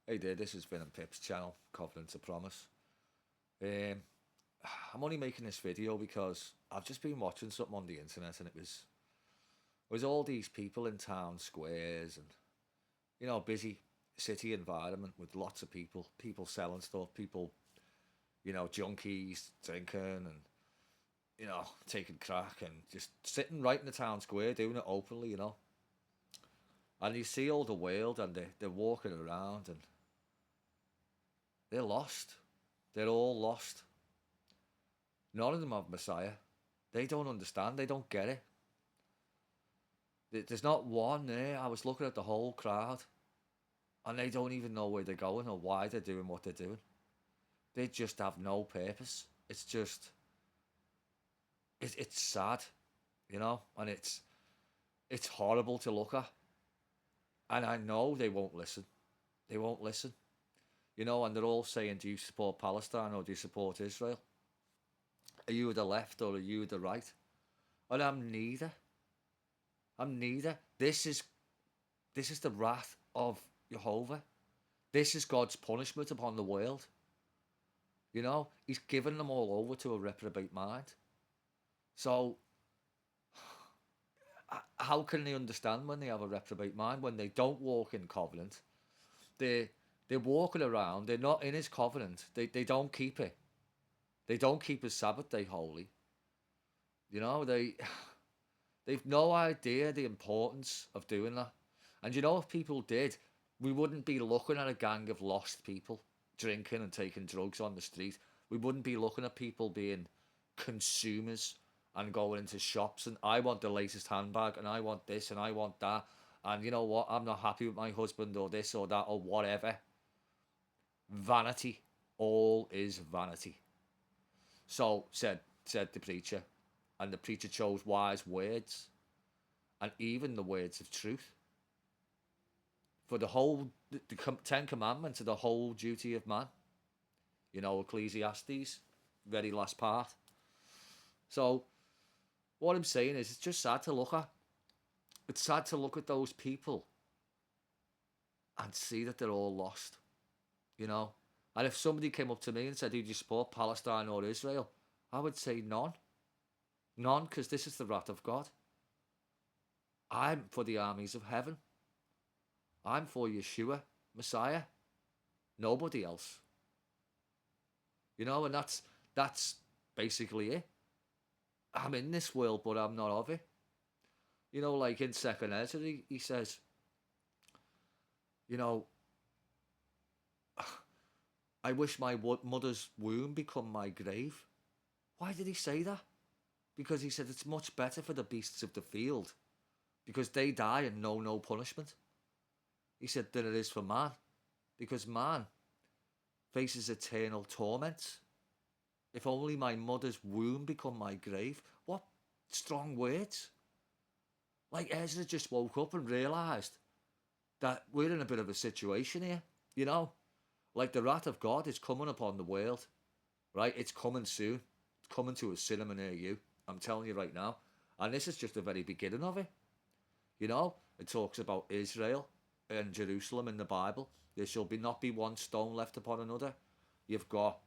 Hey there, this is Vin and Pip's channel, Covenant of Promise. Um, I'm only making this video because I've just been watching something on the internet and it was all these people in town squares and, busy city environment with lots of people selling stuff, people, junkies, drinking and, taking crack and just sitting right in the town square doing it openly. And you see all the world and they're walking around and they're lost. They're all lost. None of them have Messiah. They don't understand. They don't get it. There's not one there. I was looking at the whole crowd, and they don't even know where they're going or why they're doing what they're doing. They just have no purpose. It's just, it's sad, and it's horrible to look at. And I know they won't listen. They won't listen, and they're all saying, "Do you support Palestine or do you support Israel? Are you the left or are you the right?" And I'm neither. I'm neither. This is the wrath of Jehovah. This is God's punishment upon the world. He's given them all over to a reprobate mind. So how can they understand when they have a reprobate mind, when they don't walk in covenant? They're walking around, they're not in his covenant. They don't keep it. They don't keep his Sabbath day holy. They've no idea the importance of doing that. And if people did, we wouldn't be looking at a gang of lost people drinking and taking drugs on the street. We wouldn't be looking at people being consumers and going into shops and I want the latest handbag and I want this and I want that. And you know what? I'm not happy with my husband or this or that or whatever. Vanity. All is vanity. So said the preacher. And the preacher chose wise words and even the words of truth. For the Ten Commandments are the whole duty of man. Ecclesiastes, very last part. So what I'm saying is it's just sad to look at. It's sad to look at those people and see that they're all lost, you know. And if somebody came up to me and said, "Do you support Palestine or Israel?" I would say none. None, because this is the wrath of God. I'm for the armies of heaven. I'm for Yeshua, Messiah. Nobody else. And that's basically it. I'm in this world, but I'm not of it. Like in Second Ezra, he says, you know, I wish my mother's womb become my grave. Why did he say that? Because he said it's much better for the beasts of the field, because they die and know no punishment. He said than it is for man, because man faces eternal torment. If only my mother's womb become my grave. What strong words. Like Ezra just woke up and realised that we're in a bit of a situation here, Like the wrath of God is coming upon the world, right? It's coming soon. It's coming to a cinema near you. I'm telling you right now. And this is just the very beginning of it. It talks about Israel and Jerusalem in the Bible. There shall not be one stone left upon another. You've got,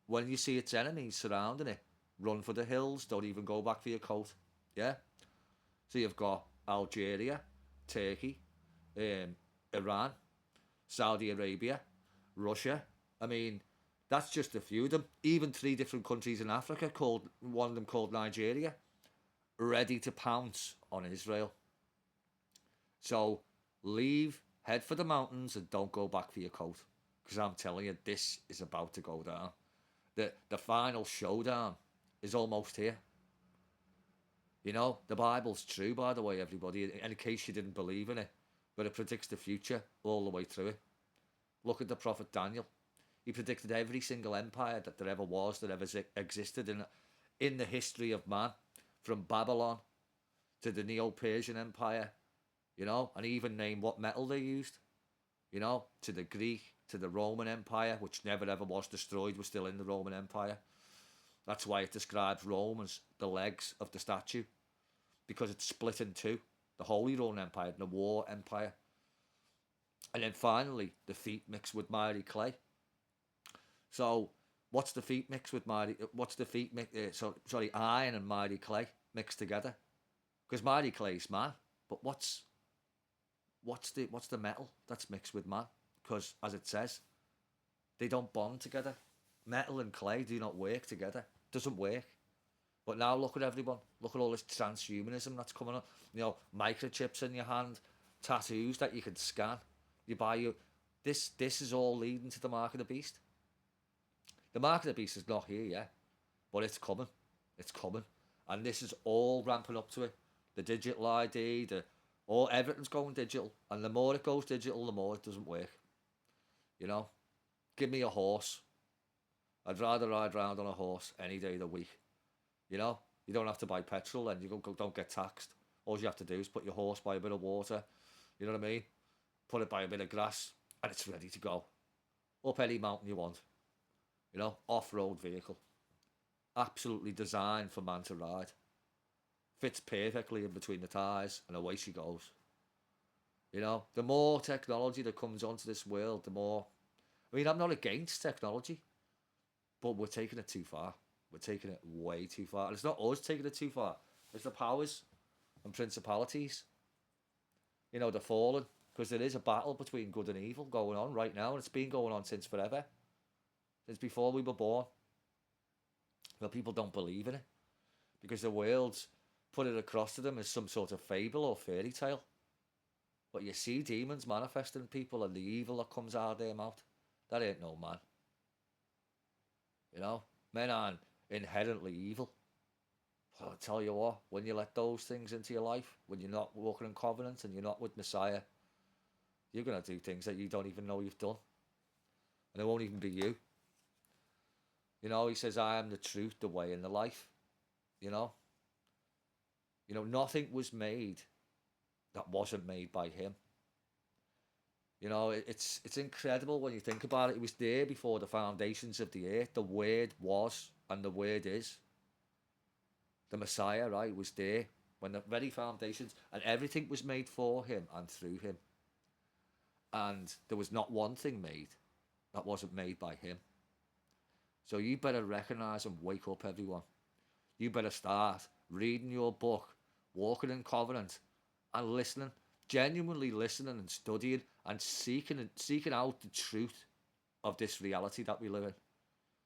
when you see its enemies surrounding it, run for the hills, don't even go back for your coat. Yeah? So you've got Algeria, Turkey, Iran, Saudi Arabia, Russia. I mean, that's just a few of them. Even 3 different countries in Africa, called one of them called Nigeria, ready to pounce on Israel. So head for the mountains and don't go back for your coat. Because I'm telling you, this is about to go down. The final showdown is almost here. The Bible's true, by the way, everybody, in case you didn't believe in it. But it predicts the future all the way through it. Look at the prophet Daniel. He predicted every single empire that there ever was, that ever existed in the history of man. From Babylon to the Neo-Persian Empire, and he even named what metal they used, to the Greek, to the Roman Empire, which never ever was destroyed, was still in the Roman Empire. That's why it describes Rome as the legs of the statue, because it's split in two. The Holy Roman Empire and the War Empire. And then finally, the feet mixed with miry clay. So, what's the feet mixed with miry? What's the feet mix? Sorry, iron and miry clay mixed together. Because miry clay is man, but what's the metal that's mixed with man? Because as it says, they don't bond together. Metal and clay do not work together. Doesn't work. But now look at everyone. Look at all this transhumanism that's coming up. Microchips in your hand, tattoos that you can scan. You buy you. This is all leading to the mark of the beast. The mark of the beast is not here yet, but it's coming. It's coming, and this is all ramping up to it. The digital ID, everything's going digital, and the more it goes digital, the more it doesn't work. You know, give me a horse. I'd rather ride around on a horse any day of the week. You don't have to buy petrol and you don't get taxed. All you have to do is put your horse by a bit of water. You know what I mean? Put it by a bit of grass, and it's ready to go up any mountain you want. Off-road vehicle, absolutely designed for man to ride. Fits perfectly in between the tyres, and away she goes. The more technology that comes onto this world, the more. I mean, I'm not against technology, but we're taking it too far. We're taking it way too far. And it's not us taking it too far. It's the powers and principalities. The fallen. Because there is a battle between good and evil going on right now. And it's been going on since forever. Since before we were born. But people don't believe in it. Because the world's put it across to them as some sort of fable or fairy tale. But you see demons manifesting people and the evil that comes out of their mouth. That ain't no man. Men aren't inherently evil. But I'll tell you what, when you let those things into your life, when you're not walking in covenant and you're not with Messiah, you're going to do things that you don't even know you've done. And it won't even be you. He says, I am the truth, the way, and the life. Nothing was made that wasn't made by him. It's incredible when you think about it. It was there before the foundations of the earth. The Word was, and the Word is. The Messiah, right, was there when the very foundations, and everything was made for him and through him. And there was not one thing made that wasn't made by him. So you better recognise and wake up, everyone. You better start reading your book, walking in covenant, and listening, genuinely listening and studying and seeking out the truth of this reality that we live in.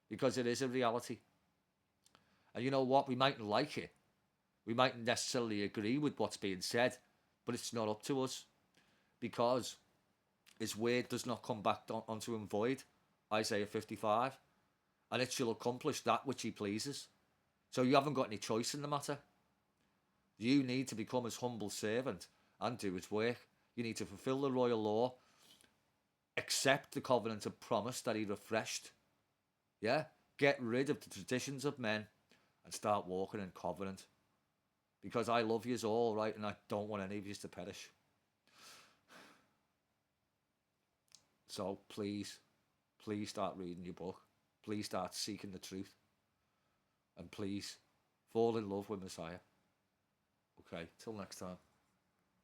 Because it is a reality. And you know what? We mightn't like it. We mightn't necessarily agree with what's being said, but it's not up to us. Because his word does not come back unto him void, Isaiah 55, and it shall accomplish that which he pleases. So you haven't got any choice in the matter. You need to become his humble servant and do his work. You need to fulfill the royal law, accept the covenant of promise that he refreshed. Yeah? Get rid of the traditions of men and start walking in covenant. Because I love yous all, right? And I don't want any of yous to perish. So please start reading your book. Please start seeking the truth. And please fall in love with Messiah. Okay, till next time.